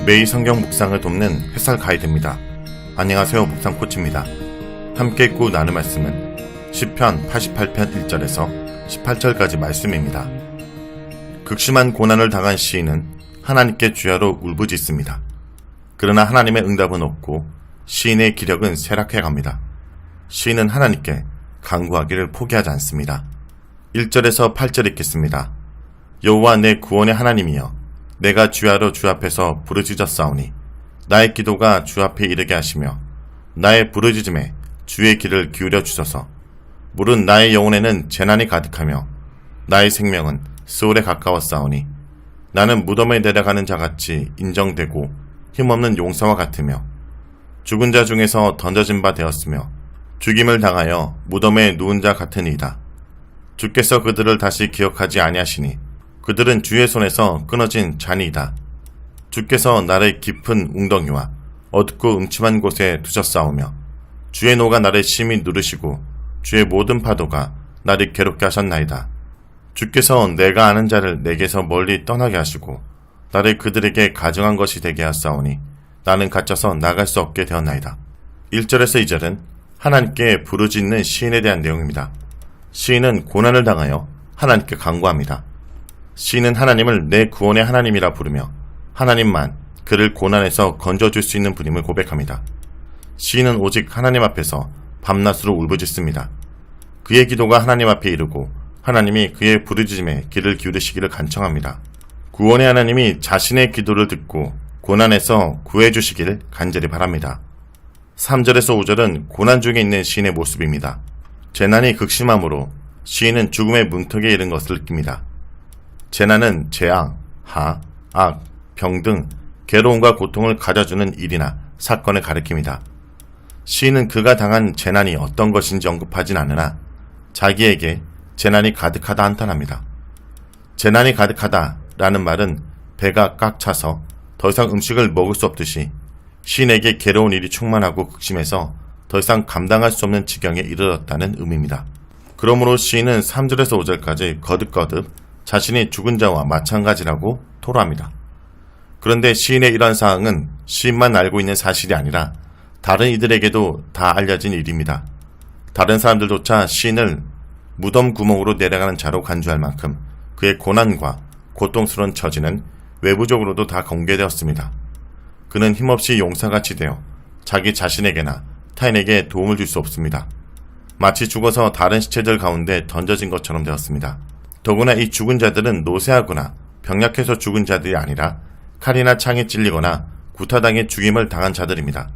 매일 성경 묵상을 돕는 해설 가이드입니다. 안녕하세요. 묵상 코치입니다. 함께 읽고 나눌 말씀은 시편 88편 1절에서 18절까지 말씀입니다. 극심한 고난을 당한 시인은 하나님께 주야로 울부짖습니다. 그러나 하나님의 응답은 없고 시인의 기력은 쇠락해 갑니다. 시인은 하나님께 간구하기를 포기하지 않습니다. 1절에서 8절 읽겠습니다. 여호와 내 구원의 하나님이여, 내가 주야로 주 앞에서 부르짖었사오니 나의 기도가 주 앞에 이르게 하시며 나의 부르짖음에 주의 귀를 기울여 주소서. 물은 나의 영혼에는 재난이 가득하며 나의 생명은 스올에 가까웠사오니 나는 무덤에 내려가는 자같이 인정되고 힘없는 용사와 같으며 죽은 자 중에서 던져진 바 되었으며 죽임을 당하여 무덤에 누운 자 같으니이다. 주께서 그들을 다시 기억하지 아니하시니 그들은 주의 손에서 끊어진 잔이이다. 주께서 나를 깊은 웅덩이와 어둡고 음침한 곳에 두셨사오며 주의 노가 나를 심히 누르시고 주의 모든 파도가 나를 괴롭게 하셨나이다. 주께서 내가 아는 자를 내게서 멀리 떠나게 하시고 나를 그들에게 가증한 것이 되게 하사오니 나는 갇혀서 나갈 수 없게 되었나이다. 1절에서 2절은 하나님께 부르짖는 시인에 대한 내용입니다. 시인은 고난을 당하여 하나님께 간구합니다. 시인은 하나님을 내 구원의 하나님이라 부르며 하나님만 그를 고난에서 건져줄 수 있는 분임을 고백합니다. 시인은 오직 하나님 앞에서 밤낮으로 울부짖습니다. 그의 기도가 하나님 앞에 이르고 하나님이 그의 부르짖음에 귀를 기울이시기를 간청합니다. 구원의 하나님이 자신의 기도를 듣고 고난에서 구해주시기를 간절히 바랍니다. 3절에서 5절은 고난 중에 있는 시인의 모습입니다. 재난이 극심함으로 시인은 죽음의 문턱에 이른 것을 느낍니다. 재난은 재앙, 하, 악, 병 등 괴로움과 고통을 가져주는 일이나 사건을 가리킵니다. 시인은 그가 당한 재난이 어떤 것인지 언급하진 않으나 자기에게 재난이 가득하다 한탄합니다. 재난이 가득하다 라는 말은 배가 꽉 차서 더 이상 음식을 먹을 수 없듯이 시인에게 괴로운 일이 충만하고 극심해서 더 이상 감당할 수 없는 지경에 이르렀다는 의미입니다. 그러므로 시인은 3절에서 5절까지 거듭거듭 자신이 죽은 자와 마찬가지라고 토로합니다. 그런데 시인의 이러한 사항은 시인만 알고 있는 사실이 아니라 다른 이들에게도 다 알려진 일입니다. 다른 사람들조차 시인을 무덤 구멍으로 내려가는 자로 간주할 만큼 그의 고난과 고통스러운 처지는 외부적으로도 다 공개되었습니다. 그는 힘없이 용사같이 되어 자기 자신에게나 타인에게 도움을 줄 수 없습니다. 마치 죽어서 다른 시체들 가운데 던져진 것처럼 되었습니다. 더구나 이 죽은 자들은 노쇠하거나 병약해서 죽은 자들이 아니라 칼이나 창에 찔리거나 구타당해 죽임을 당한 자들입니다.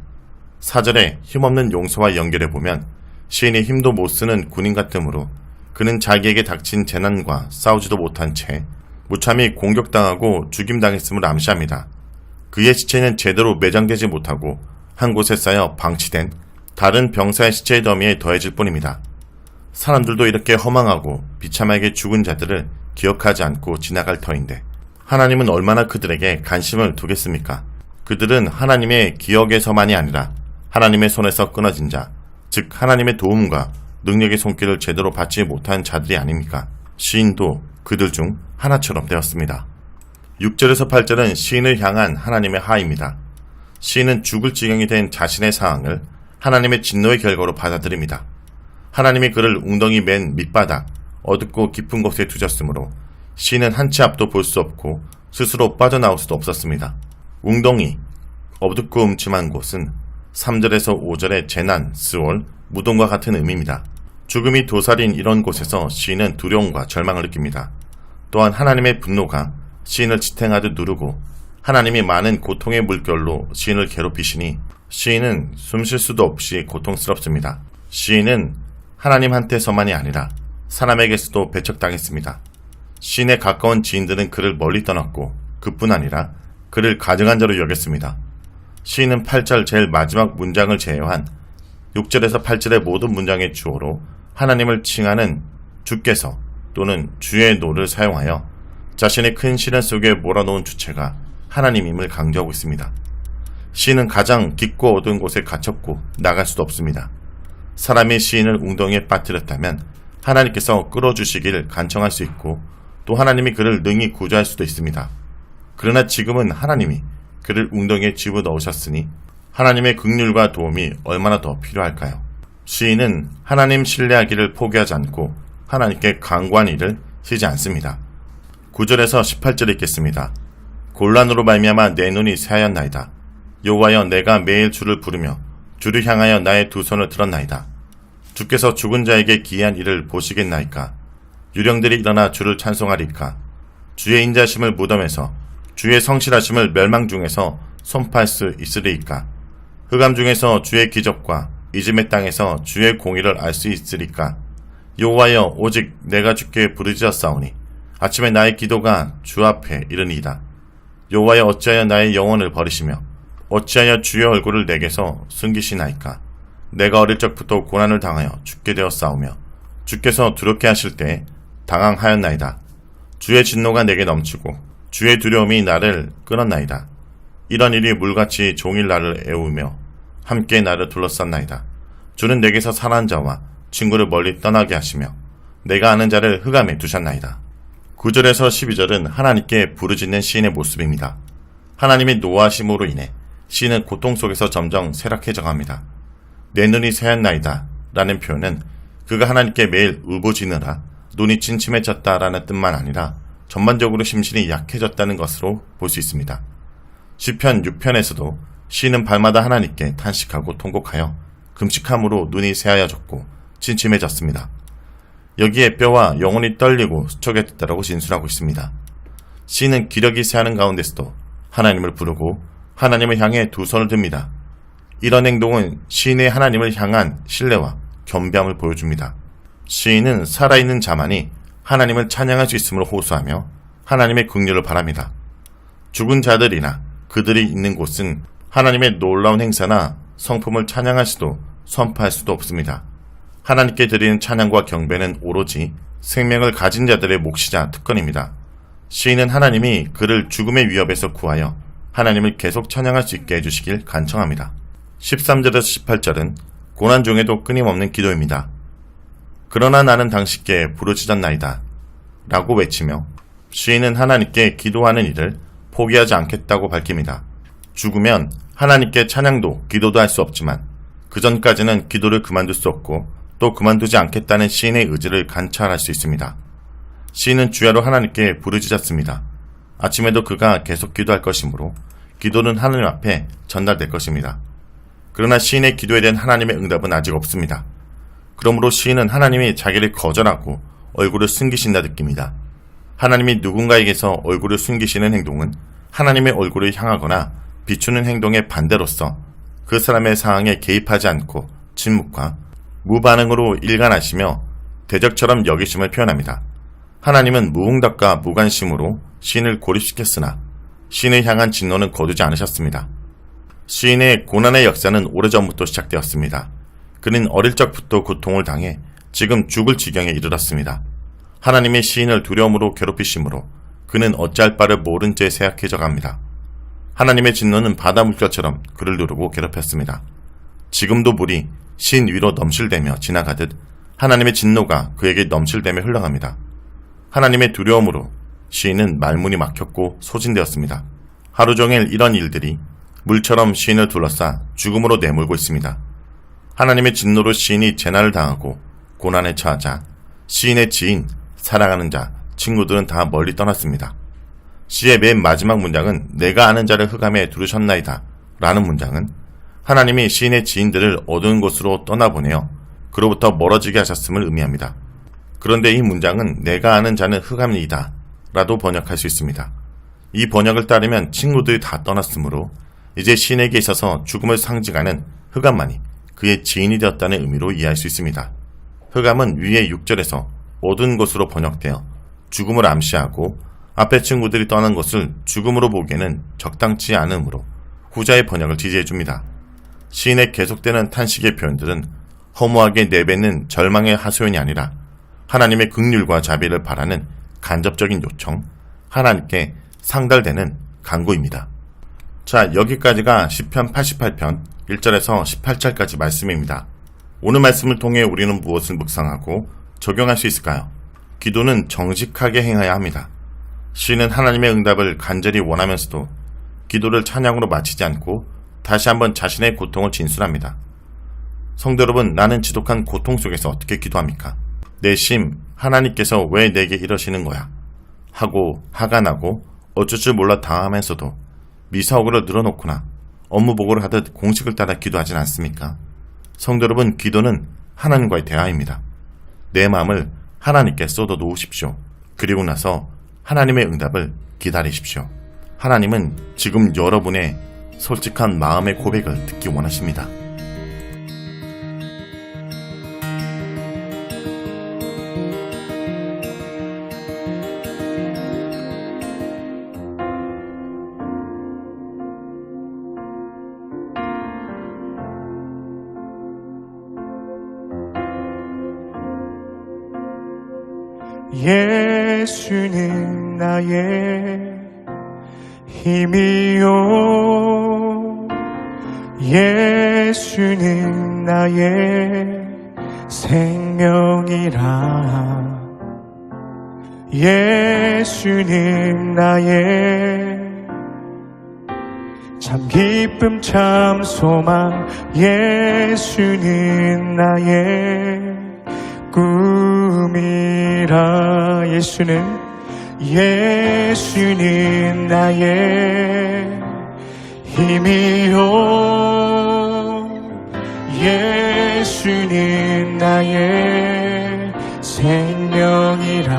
4절에 힘없는 용사와 연결해보면 시인이 힘도 못쓰는 군인 같으므로 그는 자기에게 닥친 재난과 싸우지도 못한 채 무참히 공격당하고 죽임당했음을 암시합니다. 그의 시체는 제대로 매장되지 못하고 한 곳에 쌓여 방치된 다른 병사의 시체의 더미에 더해질 뿐입니다. 사람들도 이렇게 허망하고 비참하게 죽은 자들을 기억하지 않고 지나갈 터인데 하나님은 얼마나 그들에게 관심을 두겠습니까? 그들은 하나님의 기억에서만이 아니라 하나님의 손에서 끊어진 자, 즉 하나님의 도움과 능력의 손길을 제대로 받지 못한 자들이 아닙니까? 시인도 그들 중 하나처럼 되었습니다. 6절에서 8절은 시인을 향한 하나님의 하입니다. 시인은 죽을 지경이 된 자신의 상황을 하나님의 진노의 결과로 받아들입니다. 하나님이 그를 웅덩이 맨 밑바닥 어둡고 깊은 곳에 두셨으므로 시인은 한 치 앞도 볼 수 없고 스스로 빠져나올 수도 없었습니다. 웅덩이, 어둡고 음침한 곳은 3절에서 5절의 재난, 스올, 무덤과 같은 의미입니다. 죽음이 도살인 이런 곳에서 시인은 두려움과 절망을 느낍니다. 또한 하나님의 분노가 시인을 지탱하듯 누르고 하나님이 많은 고통의 물결로 시인을 괴롭히시니 시인은 숨쉴 수도 없이 고통스럽습니다. 시인은 하나님한테서만이 아니라 사람에게서도 배척당했습니다. 시인의 가까운 지인들은 그를 멀리 떠났고 그뿐 아니라 그를 가증한 자로 여겼습니다. 시인은 8절 제일 마지막 문장을 제외한 6절에서 8절의 모든 문장의 주어로 하나님을 칭하는 주께서 또는 주의 노를 사용하여 자신의 큰 시련 속에 몰아놓은 주체가 하나님임을 강조하고 있습니다. 시인은 가장 깊고 어두운 곳에 갇혔고 나갈 수도 없습니다. 사람이 시인을 웅덩이에 빠뜨렸다면 하나님께서 끌어주시기를 간청할 수 있고 또 하나님이 그를 능히 구조할 수도 있습니다. 그러나 지금은 하나님이 그를 웅덩이에 집어넣으셨으니 하나님의 긍휼과 도움이 얼마나 더 필요할까요? 시인은 하나님 신뢰하기를 포기하지 않고 하나님께 간구한 일을 쉬지 않습니다. 9절에서 18절 읽겠습니다. 곤란으로 말미암아 내 눈이 새하였나이다. 여호와여, 내가 매일 주를 부르며 주를 향하여 나의 두 손을 들었나이다. 주께서 죽은 자에게 기이한 일을 보시겠나이까? 유령들이 일어나 주를 찬송하리까? 주의 인자심을 무덤에서, 주의 성실하심을 멸망 중에서 선포할 수 있으리이까? 흑암 중에서 주의 기적과 이즘의 땅에서 주의 공의를 알 수 있으리까? 여호와여, 오직 내가 주께 부르짖었사오니 아침에 나의 기도가 주 앞에 이르니이다. 여호와여, 어찌하여 나의 영혼을 버리시며 어찌하여 주의 얼굴을 내게서 숨기시나이까? 내가 어릴 적부터 고난을 당하여 죽게 되었사오며 주께서 두렵게 하실 때 당황하였나이다. 주의 진노가 내게 넘치고 주의 두려움이 나를 끌었나이다. 이런 일이 물같이 종일 나를 애우며 함께 나를 둘러쌌나이다. 주는 내게서 살아난 자와 친구를 멀리 떠나게 하시며 내가 아는 자를 흑암에 두셨나이다. 9절에서 12절은 하나님께 부르짖는 시인의 모습입니다. 하나님의 노하심으로 인해 시인은 고통 속에서 점점 쇠락해져 갑니다. 내 눈이 새하였나이다 라는 표현은 그가 하나님께 매일 울부짖느라 눈이 침침해졌다 라는 뜻만 아니라 전반적으로 심신이 약해졌다는 것으로 볼 수 있습니다. 시편 6편에서도 시인은 밤마다 하나님께 탄식하고 통곡하여 금식함으로 눈이 새하여졌고 침침해졌습니다. 여기에 뼈와 영혼이 떨리고 수척해졌다고 진술하고 있습니다. 시인은 기력이 새하는 가운데서도 하나님을 부르고 하나님을 향해 두 손을 듭니다. 이런 행동은 시인의 하나님을 향한 신뢰와 겸비함을 보여줍니다. 시인은 살아있는 자만이 하나님을 찬양할 수 있음을 호소하며 하나님의 긍휼을 바랍니다. 죽은 자들이나 그들이 있는 곳은 하나님의 놀라운 행사나 성품을 찬양할 수도 선포할 수도 없습니다. 하나님께 드리는 찬양과 경배는 오로지 생명을 가진 자들의 몫이자 특권입니다. 시인은 하나님이 그를 죽음의 위협에서 구하여 하나님을 계속 찬양할 수 있게 해주시길 간청합니다. 13절에서 18절은 고난 중에도 끊임없는 기도입니다. 그러나 나는 당신께 부르짖었나이다 라고 외치며 시인은 하나님께 기도하는 일을 포기하지 않겠다고 밝힙니다. 죽으면 하나님께 찬양도 기도도 할 수 없지만 그 전까지는 기도를 그만둘 수 없고 또 그만두지 않겠다는 시인의 의지를 관찰할 수 있습니다. 시인은 주야로 하나님께 부르짖었습니다. 아침에도 그가 계속 기도할 것이므로 기도는 하나님 앞에 전달될 것입니다. 그러나 시인의 기도에 대한 하나님의 응답은 아직 없습니다. 그러므로 시인은 하나님이 자기를 거절하고 얼굴을 숨기신다 느낍니다. 하나님이 누군가에게서 얼굴을 숨기시는 행동은 하나님의 얼굴을 향하거나 비추는 행동의 반대로서 그 사람의 상황에 개입하지 않고 침묵과 무반응으로 일관하시며 대적처럼 여기심을 표현합니다. 하나님은 무응답과 무관심으로 시인을 고립시켰으나 시인을 향한 진노는 거두지 않으셨습니다. 시인의 고난의 역사는 오래전부터 시작되었습니다. 그는 어릴 적부터 고통을 당해 지금 죽을 지경에 이르렀습니다. 하나님의 시인을 두려움으로 괴롭히심으로 그는 어찌할 바를 모른 채 쇠약해져 갑니다. 하나님의 진노는 바다 물결처럼 그를 누르고 괴롭혔습니다. 지금도 물이 시인 위로 넘실대며 지나가듯 하나님의 진노가 그에게 넘실대며 흘러갑니다. 하나님의 두려움으로 시인은 말문이 막혔고 소진되었습니다. 하루 종일 이런 일들이 물처럼 시인을 둘러싸 죽음으로 내몰고 있습니다. 하나님의 진노로 시인이 재난을 당하고 고난에 처하자 시인의 지인, 사랑하는 자, 친구들은 다 멀리 떠났습니다. 시의 맨 마지막 문장은 내가 아는 자를 흑암에 두르셨나이다 라는 문장은 하나님이 시인의 지인들을 어두운 곳으로 떠나보내어 그로부터 멀어지게 하셨음을 의미합니다. 그런데 이 문장은 내가 아는 자는 흑암이다 라도 번역할 수 있습니다. 이 번역을 따르면 친구들이 다 떠났으므로 이제 시인에게 있어서 죽음을 상징하는 흑암만이 그의 지인이 되었다는 의미로 이해할 수 있습니다. 흑암은 위의 6절에서 어두운 곳으로 번역되어 죽음을 암시하고 앞에 친구들이 떠난 것을 죽음으로 보기에는 적당치 않으므로 후자의 번역을 지지해줍니다. 시인의 계속되는 탄식의 표현들은 허무하게 내뱉는 절망의 하소연이 아니라 하나님의 긍휼과 자비를 바라는 간접적인 요청, 하나님께 상달되는 간구입니다. 자, 여기까지가 시편 88편 1절에서 18절까지 말씀입니다. 오늘 말씀을 통해 우리는 무엇을 묵상하고 적용할 수 있을까요? 기도는 정직하게 행해야 합니다. 시인은 하나님의 응답을 간절히 원하면서도 기도를 찬양으로 마치지 않고 다시 한번 자신의 고통을 진술합니다. 성도 여러분, 나는 지독한 고통 속에서 어떻게 기도합니까? 내심 하나님께서 왜 내게 이러시는 거야? 하고 화가 나고 어쩔 줄 몰라 당하면서도 미사오그를 늘어놓거나 업무 보고를 하듯 공식을 따라 기도하진 않습니까? 성도 여러분, 기도는 하나님과의 대화입니다. 내 마음을 하나님께 쏟아 놓으십시오. 그리고 나서 하나님의 응답을 기다리십시오. 하나님은 지금 여러분의 솔직한 마음의 고백을 듣기 원하십니다. 예수는 나의 힘이요, 예수는 나의 생명이라. 예수는 나의 참 기쁨 참 소망. 예수는 나의 꿈이라. 예수는 나의 힘이요, 예수는 나의 생명이라.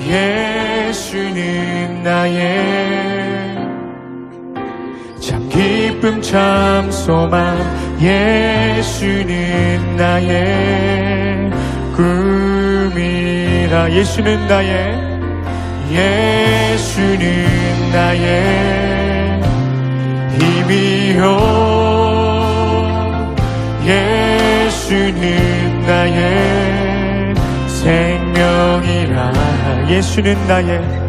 예수는 나의 참 기쁨 참 소망. 예수는 나의 꿈이라. 예수는 나의 힘이요, 예수는 나의 생명이라. 예수는 나의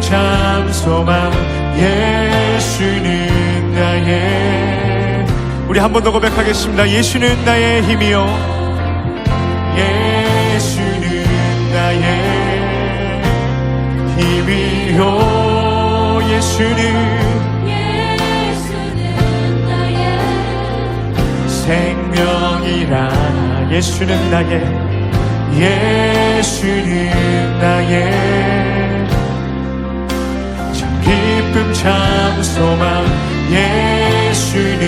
참 소망. 예수는 나의, 우리 한 번 더 고백하겠습니다. 예수는 나의 힘이요, 예수는 나의 힘이요, 예수는 나의 생명이라. 예수는 나의 기쁨 참 소망. 예수는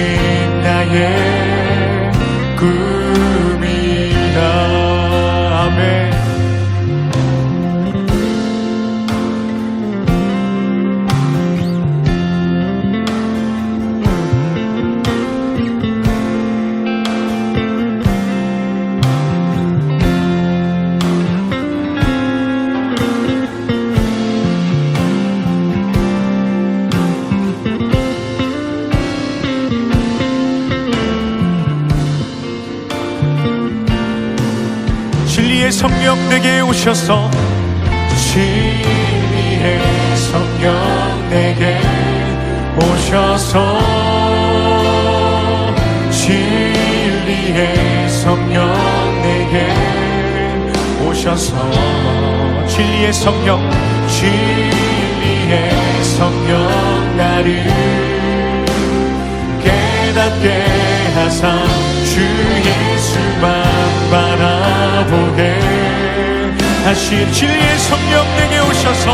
나의 꿈이라. 아멘. 성령 내게 오셔서, 진리의 성령 내게 오셔서, 진리의 성령 내게 오셔서, 진리의 성령 나를 깨닫게 하사 주 예수만 바라보게 하신. 진리의 성령 내게 오셔서,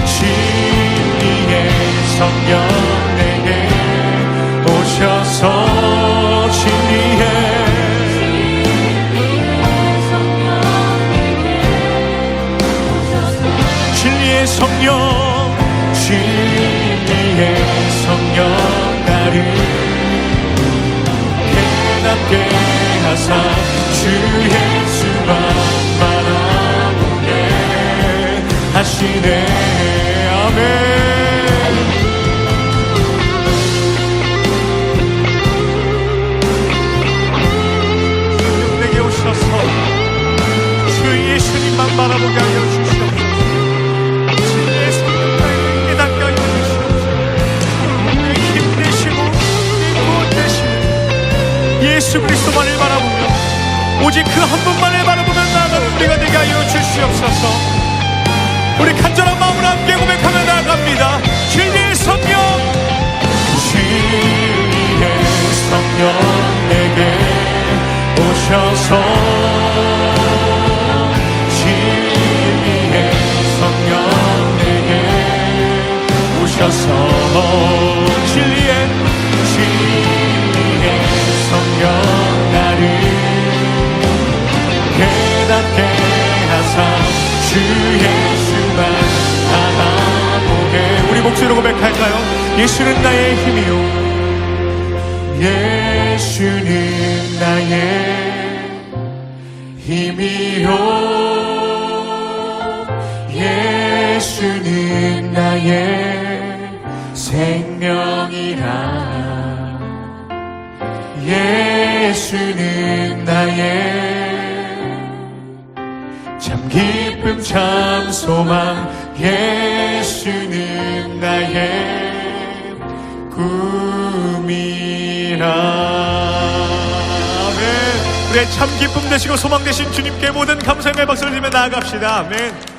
진리의 성령 내게 오셔서, 진리의 성령 나를 깨닫게 하사 주 예수만 바라보게 하시네. 아멘. 내게 오셔서 주 예수님만 바라보게 하여 주시옵소서. 진리의 성령 나에게 깨닫게 하여 주시옵소서. 힘내시고 구원되시는 예수 그리스도만을 바라보며 오직 그 한 분만을 바라보며 나아가는 우리가 되게 하여 주시옵소서. 우리 간절한 마음으로 함께 고백하며 나아갑니다. 진리의 성령, 진리의 성령 내게 오셔서, 진리의 성령 내게 오셔서, 진리의 성령 나를 깨닫게 하사 주 예수만 알아보게. 우리 목소리로 고백할까요? 예수는 나의 힘이요, 예수는 나의 힘이요, 예수는 나의 생명이라. 예수는 나의 참 기쁨 참 소망, 예수는 나의 꿈이라. 아멘. 우리의 참 기쁨 되시고 소망 되신 주님께 모든 감사의 박수를 드리며 나아갑시다. 아멘.